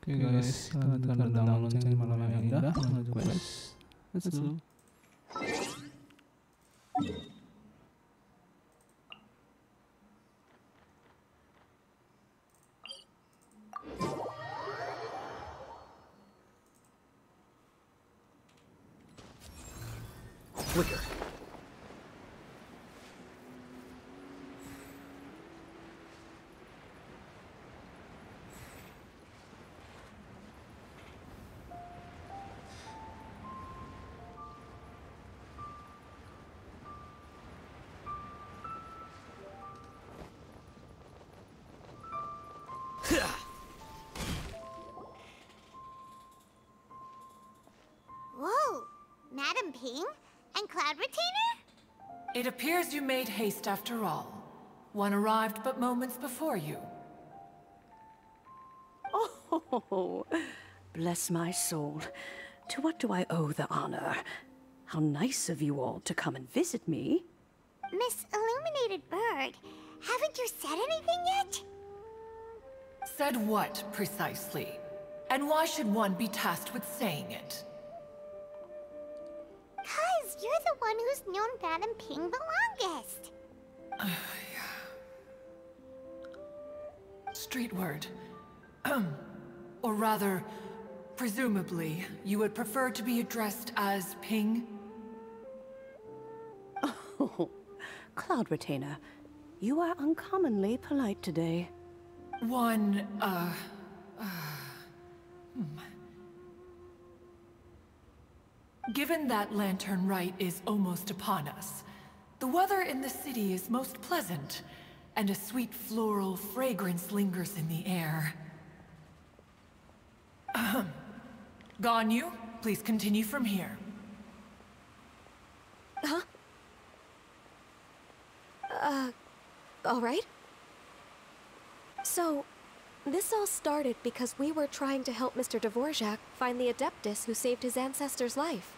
Oke guys, kita lanjutkan tentang lonceng malam yang indah menuju quest. Let's go. Flicker. Whoa! Madam Ping? And Cloud Retainer? It appears you made haste after all. One arrived but moments before you. Oh, bless my soul. To what do I owe the honor? How nice of you all to come and visit me. Miss Illuminated Bird, haven't you said anything yet? Said what, precisely? And why should one be tasked with saying it? 'Cause you're the one who's known Madam Ping the longest. Street word. Or rather, presumably, you would prefer to be addressed as Ping? Oh, Cloud Retainer, you are uncommonly polite today. Given that Lantern Rite is almost upon us, the weather in the city is most pleasant, and a sweet floral fragrance lingers in the air. Ganyu, please continue from here. Huh? All right. So, this all started because we were trying to help Mr. Dvorak find the Adeptus who saved his ancestor's life.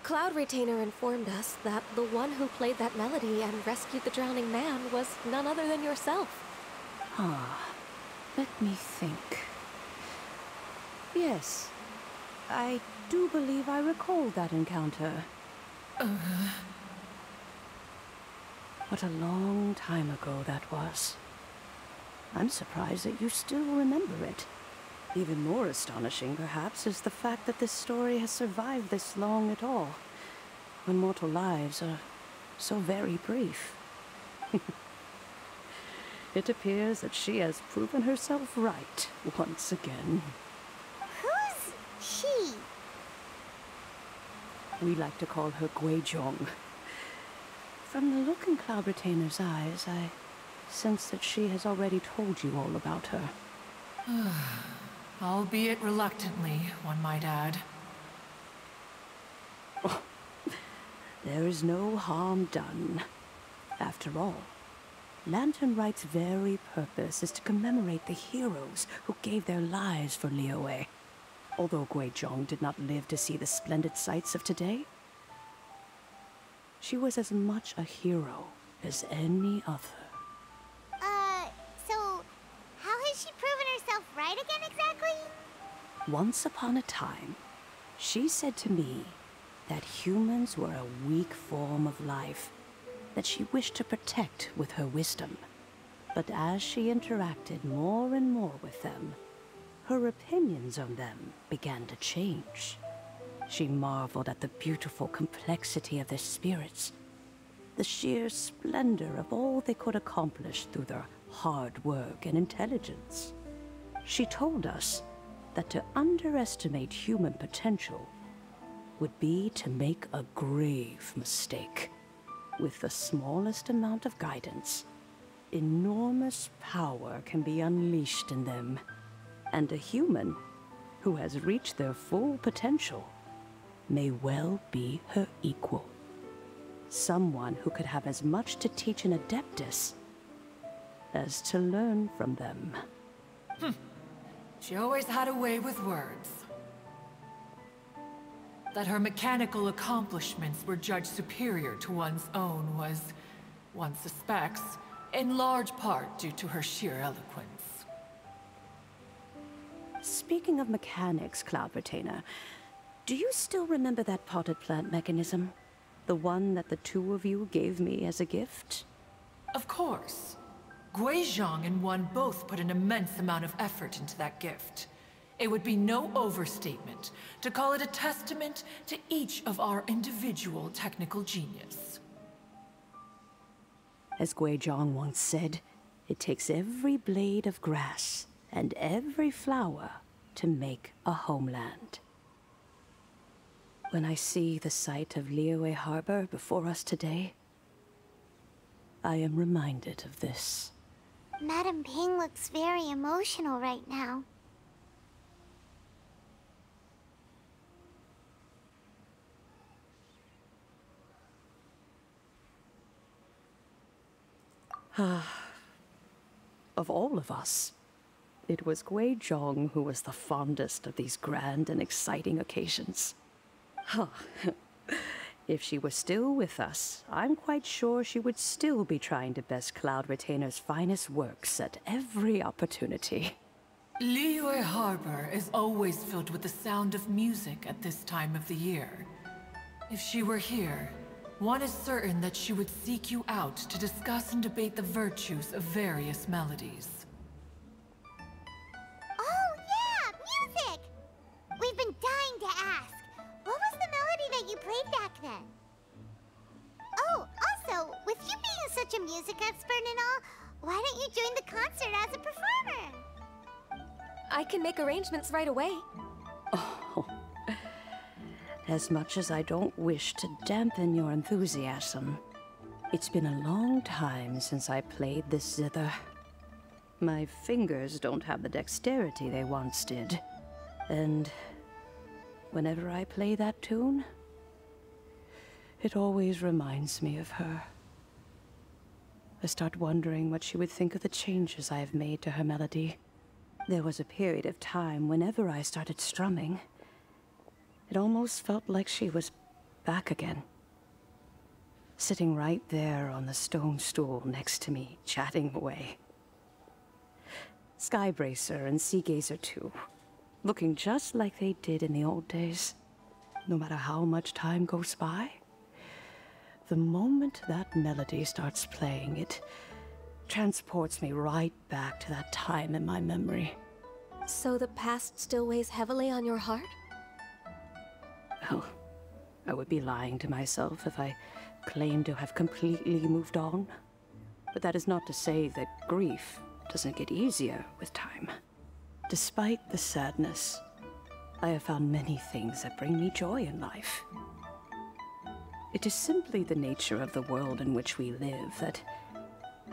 Cloud Retainer informed us that the one who played that melody and rescued the drowning man was none other than yourself. Ah, let me think. Yes, I do believe I recall that encounter. What a long time ago that was. I'm surprised that you still remember it. Even more astonishing, perhaps, is the fact that this story has survived this long at all, when mortal lives are so very brief. It appears that she has proven herself right once again. Who's she? We like to call her Guizhong. From the look in Cloud Retainer's eyes, I sense that she has already told you all about her. Albeit reluctantly, one might add. Oh, there is no harm done. After all, Lantern Rite's very purpose is to commemorate the heroes who gave their lives for Liyue. Although Guizhong did not live to see the splendid sights of today, she was as much a hero as any other. So, how has she proven herself right again exactly? Once upon a time, she said to me that humans were a weak form of life that she wished to protect with her wisdom. But as she interacted more and more with them, her opinions on them began to change. She marveled at the beautiful complexity of their spirits, the sheer splendor of all they could accomplish through their hard work and intelligence. She told us that to underestimate human potential would be to make a grave mistake. With the smallest amount of guidance, enormous power can be unleashed in them, and a human who has reached their full potential may well be her equal. Someone who could have as much to teach an Adeptus as to learn from them. She always had a way with words. That her mechanical accomplishments were judged superior to one's own was, one suspects, in large part due to her sheer eloquence. Speaking of mechanics, Cloud Retainer, do you still remember that potted plant mechanism? The one that the two of you gave me as a gift? Of course. Guizhong and One both put an immense amount of effort into that gift. It would be no overstatement to call it a testament to each of our individual technical genius. As Guizhong once said, it takes every blade of grass and every flower to make a homeland. When I see the sight of Liyue Harbor before us today, I am reminded of this. Madam Ping looks very emotional right now. Of all of us, it was Guizhong who was the fondest of these grand and exciting occasions. If she were still with us, I'm quite sure she would still be trying to best Cloud Retainer's finest works at every opportunity. Liyue Harbor is always filled with the sound of music at this time of the year. If she were here, one is certain that she would seek you out to discuss and debate the virtues of various melodies. Oh yeah, music! We've been dying to ask. What was the melody that you played back then? Oh, also, with you being such a music expert and all, why don't you join the concert as a performer? I can make arrangements right away. Oh, as much as I don't wish to dampen your enthusiasm, it's been a long time since I played this zither. My fingers don't have the dexterity they once did, and whenever I play that tune, it always reminds me of her. I start wondering what she would think of the changes I have made to her melody. There was a period of time whenever I started strumming, it almost felt like she was back again. Sitting right there on the stone stool next to me, chatting away. Skybracer and Seagazer too, looking just like they did in the old days. No matter how much time goes by, the moment that melody starts playing, it transports me right back to that time in my memory. So the past still weighs heavily on your heart? Well, I would be lying to myself if I claimed to have completely moved on. But that is not to say that grief doesn't get easier with time. Despite the sadness, I have found many things that bring me joy in life. It is simply the nature of the world in which we live that,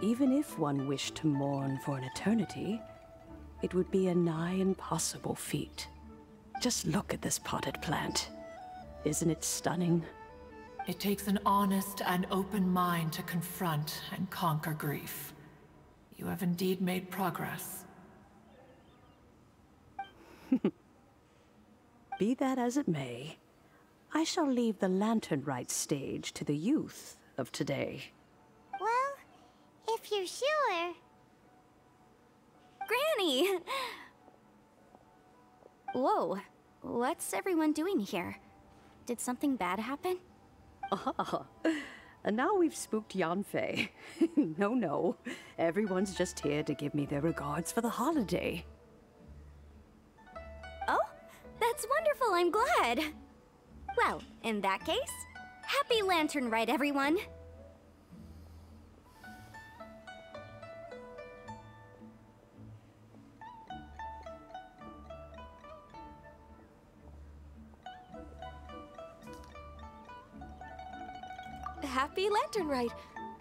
even if one wished to mourn for an eternity, it would be a nigh impossible feat. Just look at this potted plant. Isn't it stunning? It takes an honest and open mind to confront and conquer grief. You have indeed made progress. Be that as it may, I shall leave the lantern rite stage to the youth of today. Well, if you're sure. Granny! Whoa, what's everyone doing here? Did something bad happen? Ah, and now we've spooked Yanfei. No, everyone's just here to give me their regards for the holiday. Oh, that's wonderful, I'm glad. Well, in that case, happy Lantern Rite, everyone. Happy Lantern Rite.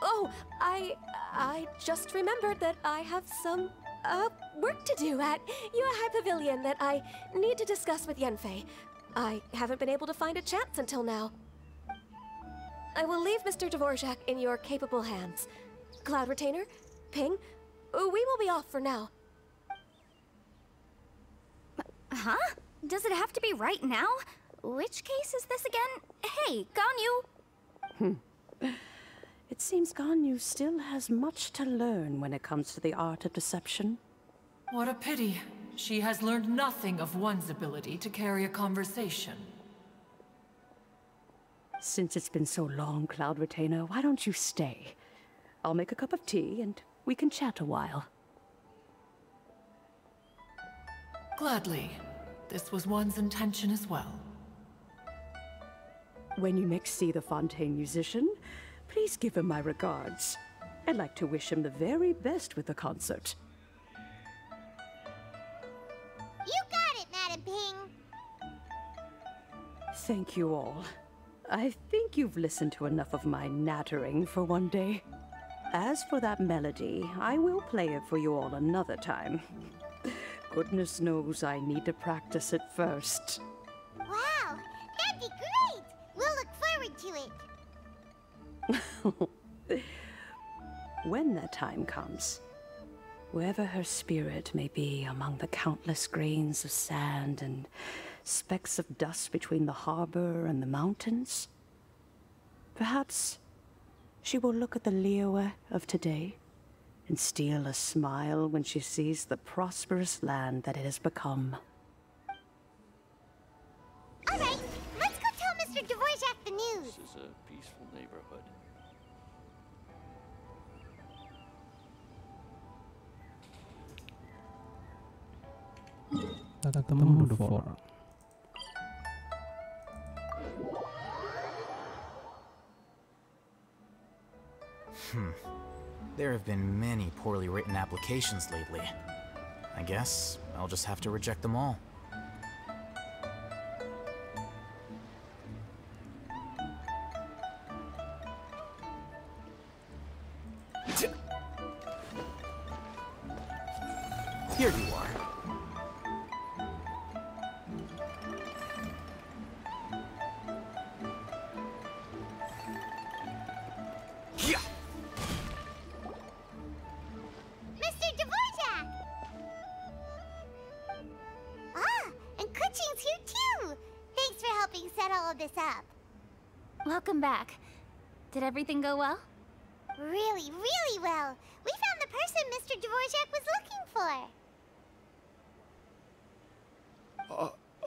Oh, I just remembered that I have some, work to do at Yuehai Pavilion that I need to discuss with Yanfei. I haven't been able to find a chance until now. I will leave Mr. Dvorak in your capable hands. Cloud Retainer, Ping, we will be off for now. Huh? Does it have to be right now? Which case is this again? Hey, Ganyu! It seems Ganyu still has much to learn when it comes to the art of deception. What a pity. She has learned nothing of one's ability to carry a conversation. Since it's been so long, Cloud Retainer, why don't you stay? I'll make a cup of tea and we can chat a while. Gladly. This was one's intention as well. When you next see the Fontaine musician, please give him my regards. I'd like to wish him the very best with the concert. You got it, Madam Ping. Thank you all. I think you've listened to enough of my nattering for one day. As for that melody, I will play it for you all another time. Goodness knows I need to practice it first. Wow, that'd be great! We'll look forward to it. When that time comes, wherever her spirit may be among the countless grains of sand and specks of dust between the harbor and the mountains, perhaps she will look at the Liyue of today and steal a smile when she sees the prosperous land that it has become. All right, let's go tell Mr. Dvorak the news. This is a peaceful neighborhood. Ketemu Dvorak. There have been many poorly written applications lately. I guess I'll just have to reject them all. Here you are. Yeah. Mr. Dvorak! Ah, and Kuchin's here too! Thanks for helping set all of this up. Welcome back. Did everything go well? Really, really well. We found the person Mr. Dvorak was looking for.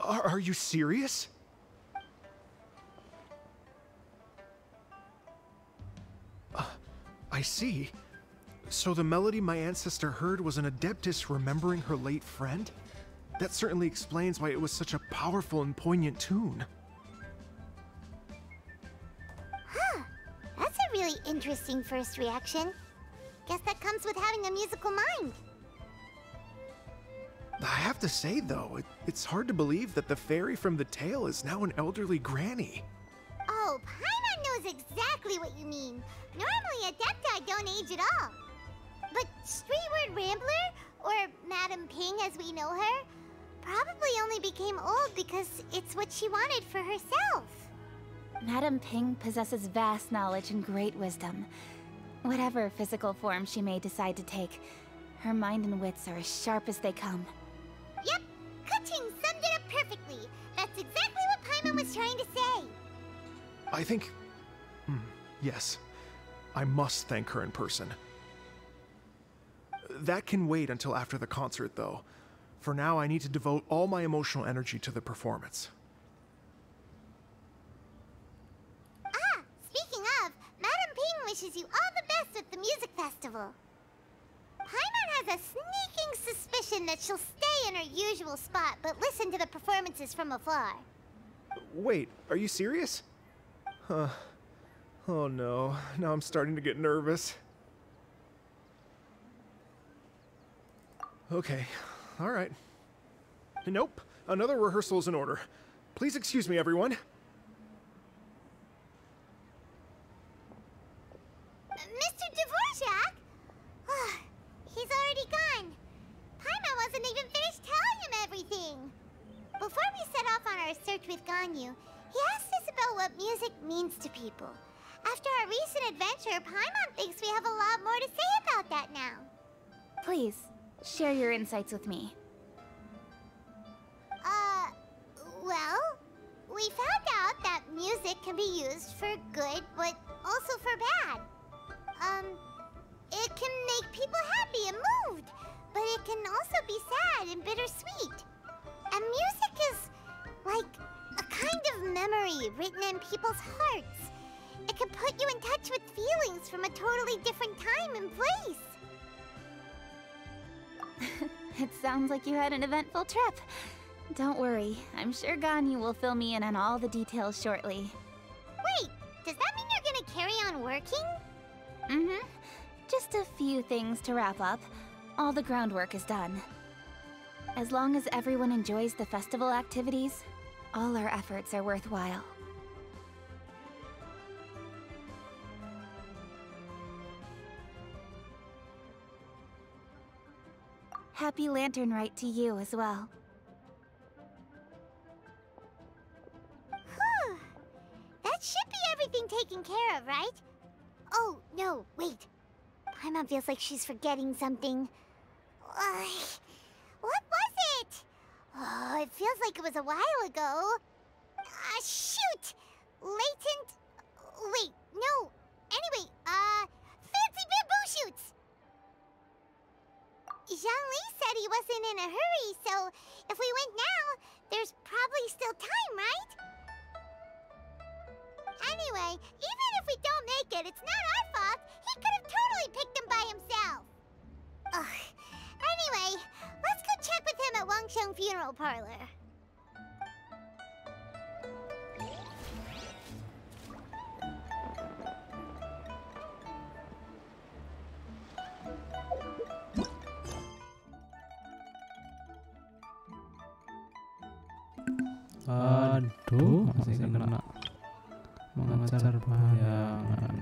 Are you serious? I see. So the melody my ancestor heard was an adeptus remembering her late friend? That certainly explains why it was such a powerful and poignant tune. Huh. That's a really interesting first reaction. Guess that comes with having a musical mind. I have to say, though, it's hard to believe that the fairy from the tale is now an elderly granny. Oh, Paimon knows exactly what you mean. Normally, Adepti don't age at all. But Streetward Rambler, or Madam Ping as we know her, probably only became old because it's what she wanted for herself. Madam Ping possesses vast knowledge and great wisdom. Whatever physical form she may decide to take, her mind and wits are as sharp as they come. Yep, Kuching summed it up perfectly. That's exactly what Paimon was trying to say. I think... yes. I must thank her in person. That can wait until after the concert, though. For now, I need to devote all my emotional energy to the performance. Ah, speaking of, Madam Ping wishes you all the best at the music festival. Paimon has a sneaking suspicion that she'll stay in her usual spot, but listen to the performances from afar. Wait, are you serious? Huh. Oh no, now I'm starting to get nervous. Okay, alright. Nope, another rehearsal is in order. Please excuse me, everyone. Mr. Dvorak? He's already gone. Paimon wasn't even finished telling him everything. Before we set off on our search with Ganyu, he asked us about what music means to people. After our recent adventure, Paimon thinks we have a lot more to say about that now. Please, share your insights with me. Well, we found out that music can be used for good, but also for bad. It can make people happy and moved, but it can also be sad and bittersweet. And music is like a kind of memory written in people's hearts. It can put you in touch with feelings from a totally different time and place. It sounds like you had an eventful trip. Don't worry, I'm sure Ganyu will fill me in on all the details shortly. Wait, does that mean you're gonna carry on working? Mm-hmm. Just a few things to wrap up. All the groundwork is done. As long as everyone enjoys the festival activities, all our efforts are worthwhile. Happy Lantern Rite to you as well. Whew. That should be everything taken care of, right? Oh, no, wait. Paimon feels like she's forgetting something. What was it? Oh, it feels like it was a while ago. Shoot! Latent... Wait, no. Anyway, fancy bamboo shoots! Zhangli said he wasn't in a hurry, so if we went now, there's probably still time, right? Anyway, even if we don't make it, it's not our fault. He could have totally picked them by himself. Ugh. Anyway, let's go check with him at Lonceng Funeral Parlor. Aduh, masih kena mengejar bayangan.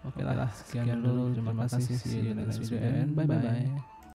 Oke lah, sekian dulu. Terima kasih. See you in the next video and bye-bye.